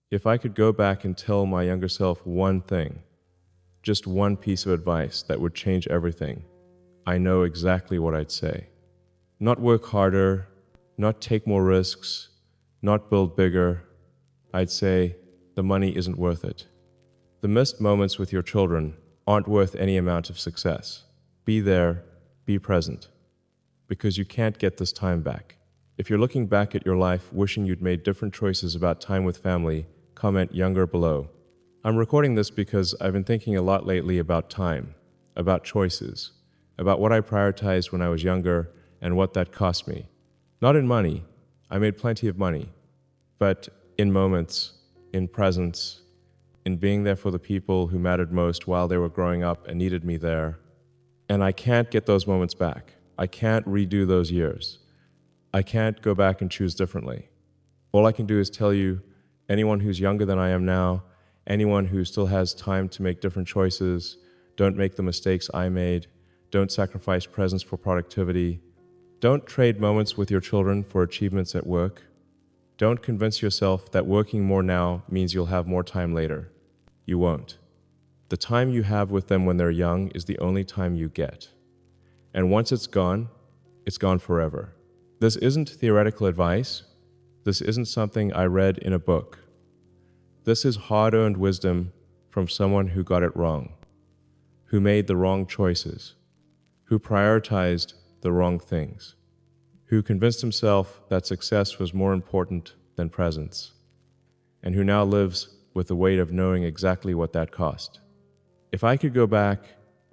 If I could go back and tell my younger self one thing, just one piece of advice that would change everything, I know exactly what I'd say. Not work harder, not take more risks, not build bigger. I'd say the money isn't worth it. The missed moments with your children aren't worth any amount of success. Be there, be present, because you can't get this time back. If you're looking back at your life wishing you'd made different choices about time with family, comment younger below. I'm recording this because I've been thinking a lot lately about time, about choices, about what I prioritized when I was younger and what that cost me. Not in money, I made plenty of money, but in moments, in presence, in being there for the people who mattered most while they were growing up and needed me there. And I can't get those moments back. I can't redo those years. I can't go back and choose differently. All I can do is tell you, anyone who's younger than I am now, anyone who still has time to make different choices, don't make the mistakes I made, don't sacrifice presence for productivity, don't trade moments with your children for achievements at work. Don't convince yourself that working more now means you'll have more time later. You won't. The time you have with them when they're young is the only time you get. And once it's gone forever. This isn't theoretical advice. This isn't something I read in a book. This is hard-earned wisdom from someone who got it wrong, who made the wrong choices, who prioritized the wrong things, who convinced himself that success was more important than presence, and who now lives with the weight of knowing exactly what that cost. If I could go back,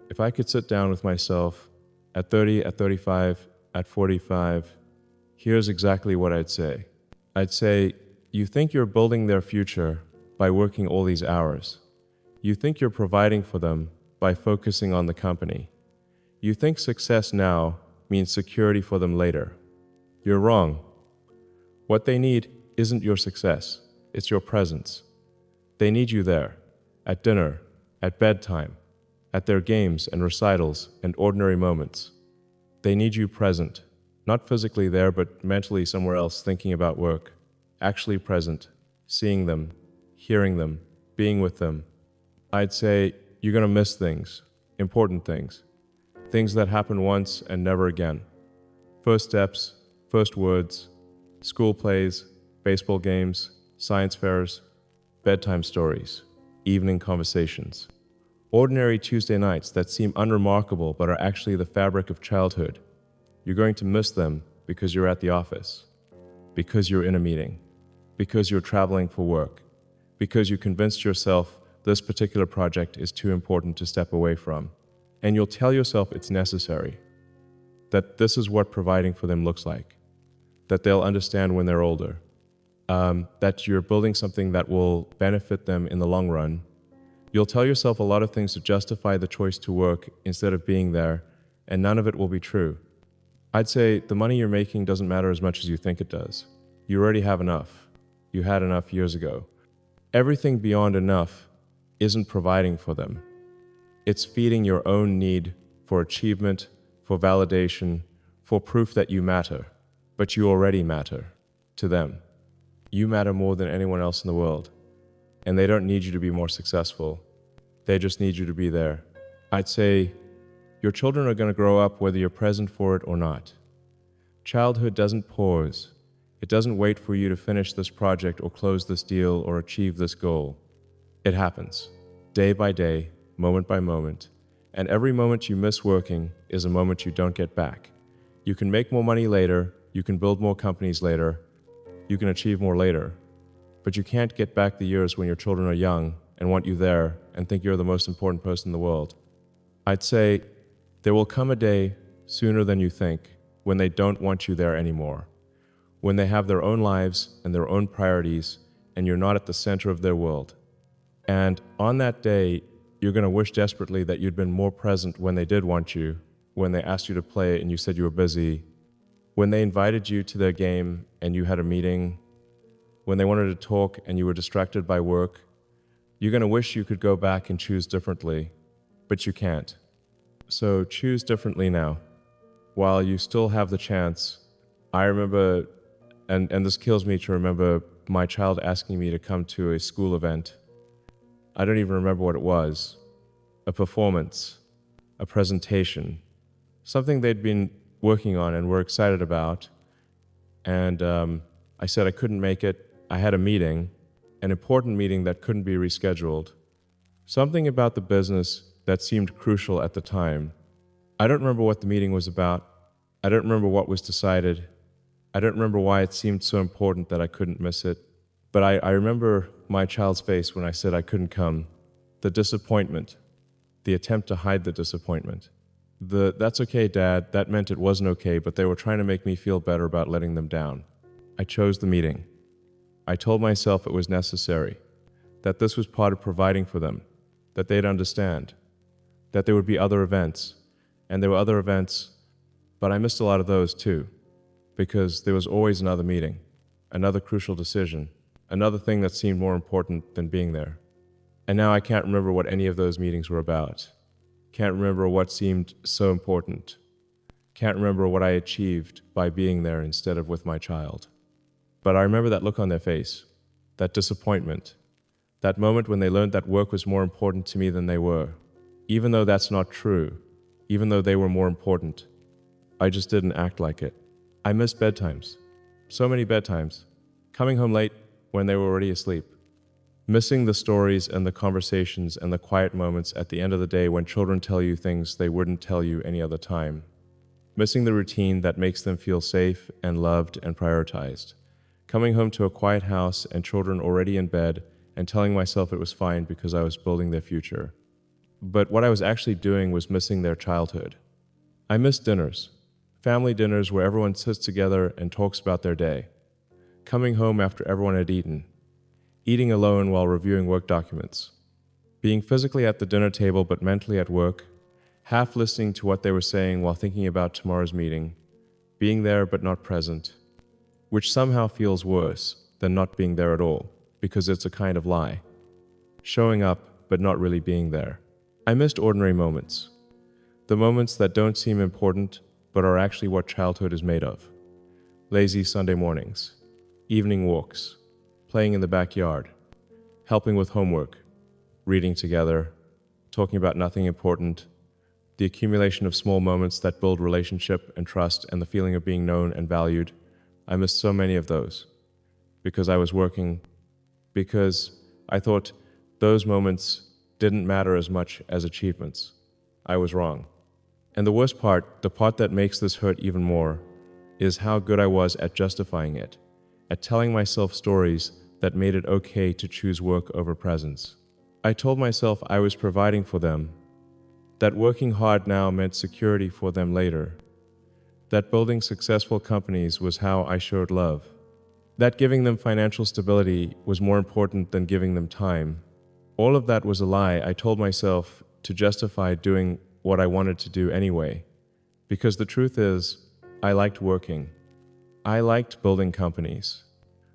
if I could sit down with myself at 30, at 35, at 45, here's exactly what I'd say. I'd say, you think you're building their future by working all these hours. You think you're providing for them by focusing on the company. You think success now means security for them later. You're wrong. What they need isn't your success, it's your presence. They need you there, at dinner, at bedtime, at their games and recitals and ordinary moments. They need you present, not physically there, but mentally somewhere else thinking about work, actually present, seeing them, hearing them, being with them. I'd say you're gonna miss things, important things, things that happen once and never again. First steps, first words, school plays, baseball games, science fairs, bedtime stories, evening conversations. Ordinary Tuesday nights that seem unremarkable but are actually the fabric of childhood. You're going to miss them because you're at the office, because you're in a meeting, because you're traveling for work, because you convinced yourself this particular project is too important to step away from. And you'll tell yourself it's necessary, that this is what providing for them looks like, that they'll understand when they're older, that you're building something that will benefit them in the long run. You'll tell yourself a lot of things to justify the choice to work instead of being there, and none of it will be true. I'd say the money you're making doesn't matter as much as you think it does. You already have enough. You had enough years ago. Everything beyond enough isn't providing for them. It's feeding your own need for achievement, for validation, for proof that you matter. But you already matter to them. You matter more than anyone else in the world. And they don't need you to be more successful. They just need you to be there. I'd say your children are going to grow up whether you're present for it or not. Childhood doesn't pause. It doesn't wait for you to finish this project or close this deal or achieve this goal. It happens, day by day, moment by moment. And every moment you miss working is a moment you don't get back. You can make more money later, you can build more companies later, you can achieve more later. But you can't get back the years when your children are young and want you there and think you're the most important person in the world. I'd say there will come a day sooner than you think when they don't want you there anymore, when they have their own lives and their own priorities and you're not at the center of their world. And on that day, you're going to wish desperately that you'd been more present when they did want you, when they asked you to play and you said you were busy, when they invited you to their game and you had a meeting, when they wanted to talk and you were distracted by work. You're going to wish you could go back and choose differently, but you can't. So choose differently now. While you still have the chance, I remember, and this kills me to remember my child asking me to come to a school event. I don't even remember what it was. A performance, a presentation, something they'd been working on and were excited about. And I said I couldn't make it. I had a meeting, an important meeting that couldn't be rescheduled. Something about the business that seemed crucial at the time. I don't remember what the meeting was about. I don't remember what was decided. I don't remember why it seemed so important that I couldn't miss it. But I remember my child's face when I said I couldn't come. The disappointment, the attempt to hide the disappointment. That's okay, Dad, that meant it wasn't okay, but they were trying to make me feel better about letting them down. I chose the meeting. I told myself it was necessary, that this was part of providing for them, that they'd understand, that there would be other events, and there were other events, but I missed a lot of those too, because there was always another meeting, another crucial decision, another thing that seemed more important than being there. And now I can't remember what any of those meetings were about. Can't remember what seemed so important. Can't remember what I achieved by being there instead of with my child. But I remember that look on their face, that disappointment, that moment when they learned that work was more important to me than they were. Even though that's not true, even though they were more important, I just didn't act like it. I missed bedtimes. So many bedtimes. Coming home late when they were already asleep. Missing the stories and the conversations and the quiet moments at the end of the day when children tell you things they wouldn't tell you any other time. Missing the routine that makes them feel safe and loved and prioritized. Coming home to a quiet house and children already in bed and telling myself it was fine because I was building their future. But what I was actually doing was missing their childhood. I missed dinners. Family dinners where everyone sits together and talks about their day. Coming home after everyone had eaten. Eating alone while reviewing work documents. Being physically at the dinner table but mentally at work. Half listening to what they were saying while thinking about tomorrow's meeting. Being there but not present. Which somehow feels worse than not being there at all, because it's a kind of lie. Showing up but not really being there. I missed ordinary moments. The moments that don't seem important but are actually what childhood is made of. Lazy Sunday mornings. Evening walks. Playing in the backyard. Helping with homework. Reading together. Talking about nothing important. The accumulation of small moments that build relationship and trust and the feeling of being known and valued. I missed so many of those. Because I was working. Because I thought those moments didn't matter as much as achievements. I was wrong. And the worst part, the part that makes this hurt even more, is how good I was at justifying it, at telling myself stories that made it okay to choose work over presence. I told myself I was providing for them, that working hard now meant security for them later, that building successful companies was how I showed love, that giving them financial stability was more important than giving them time. All of that was a lie I told myself to justify doing what I wanted to do anyway, because the truth is, I liked working. I liked building companies.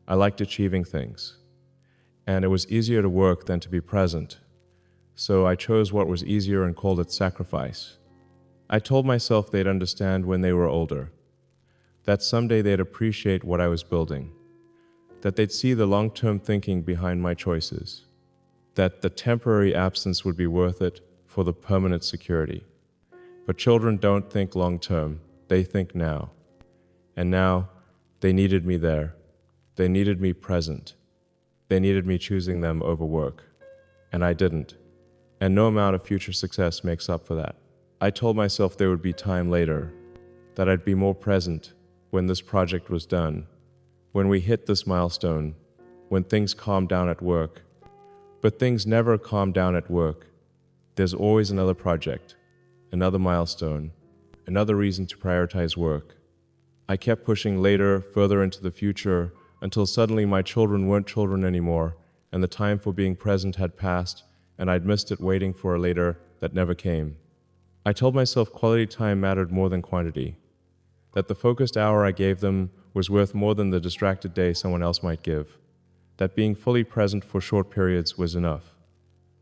I liked achieving things. And it was easier to work than to be present. So I chose what was easier and called it sacrifice. I told myself they'd understand when they were older, that someday they'd appreciate what I was building, that they'd see the long-term thinking behind my choices, that the temporary absence would be worth it for the permanent security. But children don't think long-term, they think now. And now, they needed me there. They needed me present. They needed me choosing them over work. And I didn't. And no amount of future success makes up for that. I told myself there would be time later, that I'd be more present when this project was done, when we hit this milestone, when things calmed down at work. But things never calm down at work. There's always another project, another milestone, another reason to prioritize work. I kept pushing later, further into the future, until suddenly my children weren't children anymore, and the time for being present had passed, and I'd missed it waiting for a later that never came. I told myself quality time mattered more than quantity, that the focused hour I gave them was worth more than the distracted day someone else might give, that being fully present for short periods was enough.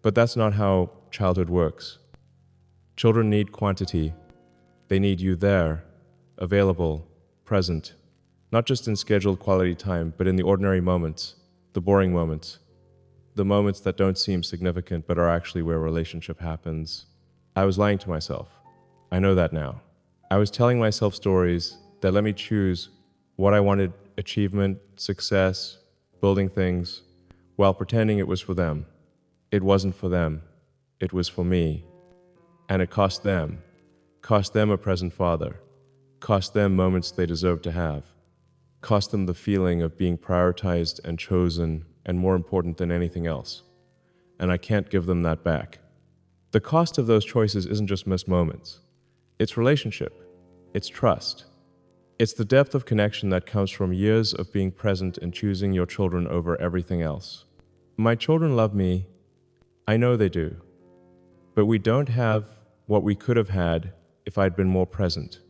But that's not how childhood works. Children need quantity. They need you there, available, present, not just in scheduled quality time, but in the ordinary moments. the boring moments, the moments that don't seem significant but are actually where a relationship happens. I was lying to myself. I know that now. I was telling myself stories that let me choose what I wanted: achievement, success, building things, while pretending it was for them. It wasn't for them. It was for me. And it cost them a present father, cost them moments they deserved to have, cost them the feeling of being prioritized and chosen and more important than anything else. And I can't give them that back. The cost of those choices isn't just missed moments. It's relationship. It's trust. It's the depth of connection that comes from years of being present and choosing your children over everything else. My children love me. I know they do. But we don't have what we could have had if I'd been more present.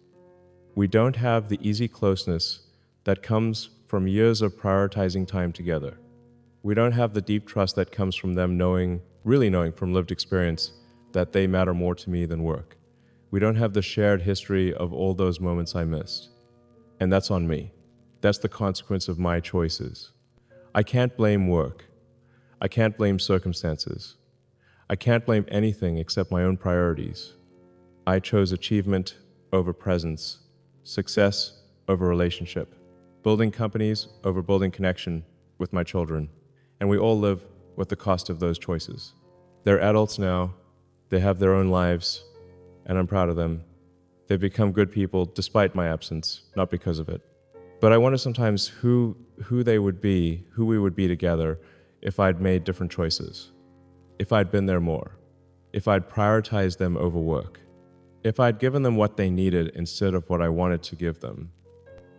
We don't have the easy closeness that comes from years of prioritizing time together. We don't have the deep trust that comes from them really knowing from lived experience that they matter more to me than work. We don't have the shared history of all those moments I missed. And that's on me. That's the consequence of my choices. I can't blame work. I can't blame circumstances. I can't blame anything except my own priorities. I chose achievement over presence, success over relationship, building companies over building connection with my children. And we all live with the cost of those choices. They're adults now. They have their own lives, and I'm proud of them. They've become good people despite my absence, not because of it. But I wonder sometimes who they would be, who we would be together if I'd made different choices, if I'd been there more, if I'd prioritized them over work, if I'd given them what they needed instead of what I wanted to give them.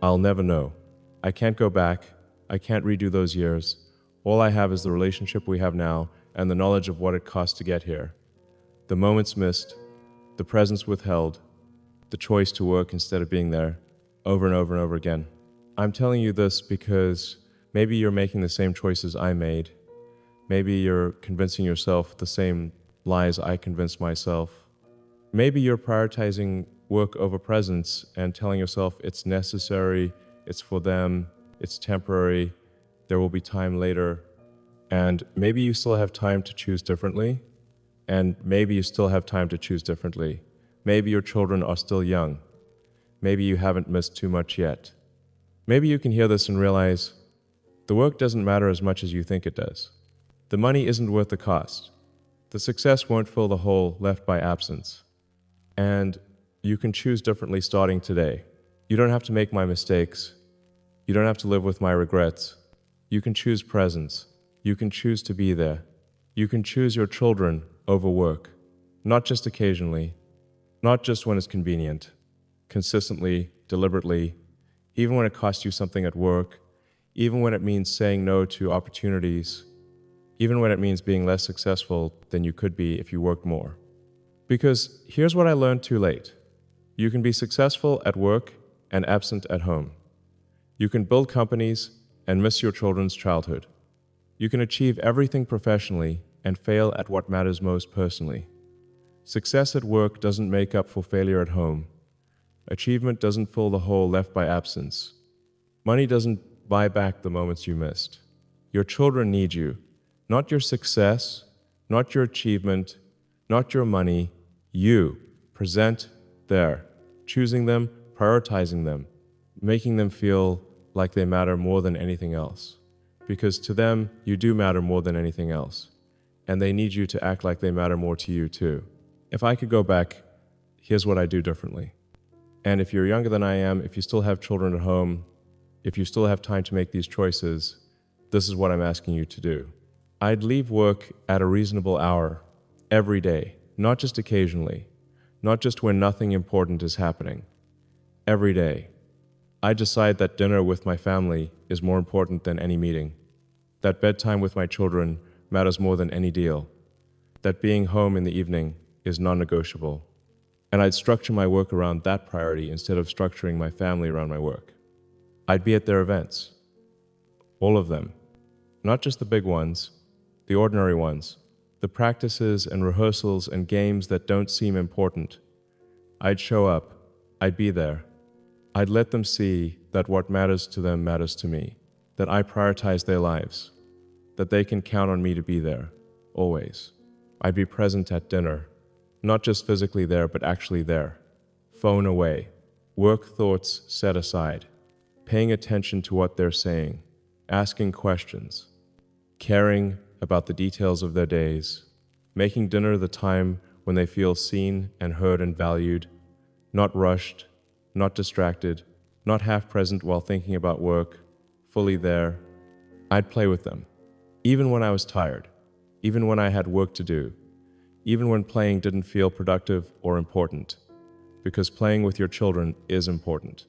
I'll never know. I can't go back. I can't redo those years. All I have is the relationship we have now and the knowledge of what it cost to get here. The moments missed, the presence withheld, the choice to work instead of being there, over and over and over again. I'm telling you this because maybe you're making the same choices I made. Maybe you're convincing yourself the same lies I convinced myself. Maybe you're prioritizing work over presence and telling yourself it's necessary, it's for them, it's temporary, there will be time later. And maybe you still have time to choose differently. And maybe you still have time to choose differently. Maybe your children are still young. Maybe you haven't missed too much yet. Maybe you can hear this and realize the work doesn't matter as much as you think it does. The money isn't worth the cost. The success won't fill the hole left by absence. And you can choose differently starting today. You don't have to make my mistakes. You don't have to live with my regrets. You can choose presence. You can choose to be there. You can choose your children over work, not just occasionally, not just when it's convenient, consistently, deliberately, even when it costs you something at work, even when it means saying no to opportunities, even when it means being less successful than you could be if you worked more. Because here's what I learned too late. You can be successful at work and absent at home. You can build companies and miss your children's childhood. You can achieve everything professionally and fail at what matters most personally. Success at work doesn't make up for failure at home. Achievement doesn't fill the hole left by absence. Money doesn't buy back the moments you missed. Your children need you, not your success, not your achievement, not your money. You, present there, choosing them, prioritizing them, making them feel like they matter more than anything else. Because to them, you do matter more than anything else. And they need you to act like they matter more to you too. If I could go back, here's what I'd do differently. And if you're younger than I am, if you still have children at home, if you still have time to make these choices, this is what I'm asking you to do. I'd leave work at a reasonable hour every day, not just occasionally, not just when nothing important is happening. Every day. I decide that dinner with my family is more important than any meeting, that bedtime with my children matters more than any deal, that being home in the evening is non-negotiable. And I'd structure my work around that priority instead of structuring my family around my work. I'd be at their events. All of them. Not just the big ones, the ordinary ones, the practices and rehearsals and games that don't seem important. I'd show up. I'd be there. I'd let them see that what matters to them matters to me, that I prioritize their lives. that they can count on me to be there, always. I'd be present at dinner, not just physically there, but actually there. Phone away, work thoughts set aside, paying attention to what they're saying, asking questions, caring about the details of their days, making dinner the time when they feel seen and heard and valued, not rushed, not distracted, not half present while thinking about work, fully there. I'd play with them, even when I was tired, even when I had work to do, even when playing didn't feel productive or important, because playing with your children is important.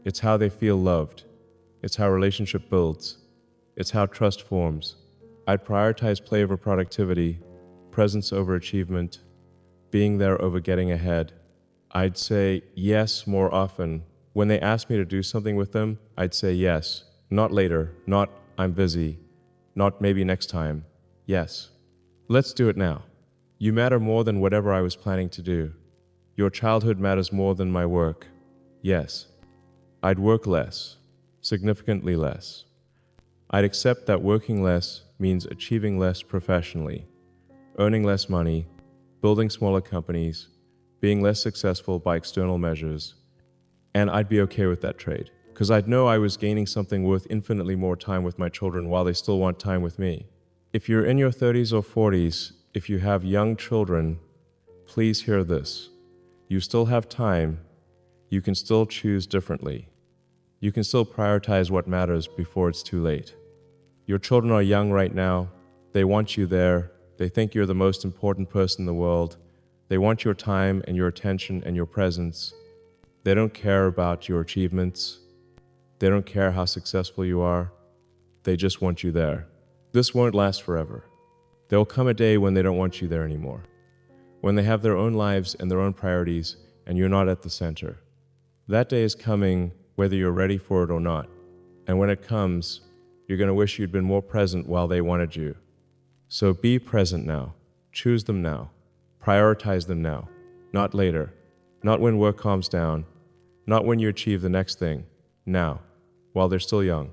It's how they feel loved. It's how relationship builds. It's how trust forms. I'd prioritize play over productivity, presence over achievement, being there over getting ahead. I'd say yes more often. When they asked me to do something with them, I'd say yes. Not later, not I'm busy, not maybe next time. Yes. Let's do it now. You matter more than whatever I was planning to do. Your childhood matters more than my work. Yes. I'd work less, significantly less. I'd accept that working less means achieving less professionally, earning less money, building smaller companies, being less successful by external measures, and I'd be okay with that trade, because I'd know I was gaining something worth infinitely more time with my children while they still want time with me. If you're in your 30s or 40s, if you have young children, please hear this. You still have time. You can still choose differently. You can still prioritize what matters before it's too late. Your children are young right now. They want you there. They think you're the most important person in the world. They want your time and your attention and your presence. They don't care about your achievements. They don't care how successful you are. They just want you there. This won't last forever. There will come a day when they don't want you there anymore, when they have their own lives and their own priorities and you're not at the center. That day is coming whether you're ready for it or not. And when it comes, you're going to wish you'd been more present while they wanted you. So be present now. Choose them now. Prioritize them now, not later, not when work calms down, not when you achieve the next thing. Now, while they're still young,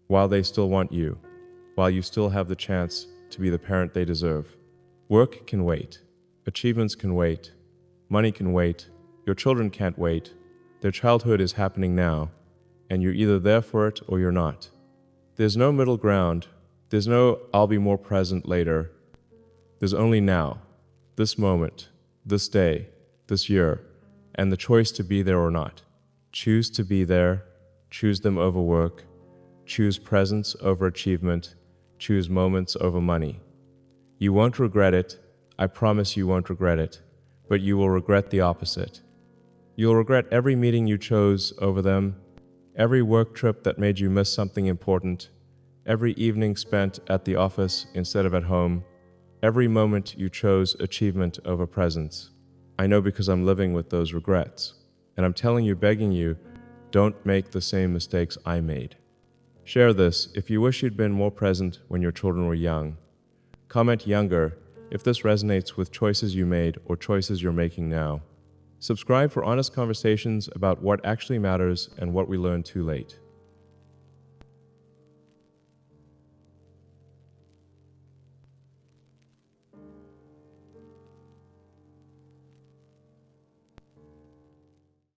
while they still want you, while you still have the chance to be the parent they deserve. Work can wait. Achievements can wait. Money can wait. Your children can't wait. Their childhood is happening now, and you're either there for it or you're not. There's no middle ground. There's no I'll be more present later. There's only now, this moment, this day, this year, and the choice to be there or not. Choose to be there. Choose them over work. Choose presence over achievement. Choose moments over money. You won't regret it. I promise you won't regret it. But you will regret the opposite. You'll regret every meeting you chose over them, every work trip that made you miss something important, every evening spent at the office instead of at home, every moment you chose achievement over presence. I know because I'm living with those regrets. And I'm telling you, begging you, don't make the same mistakes I made. Share this if you wish you'd been more present when your children were young. Comment younger if this resonates with choices you made or choices you're making now. Subscribe for honest conversations about what actually matters and what we learned too late.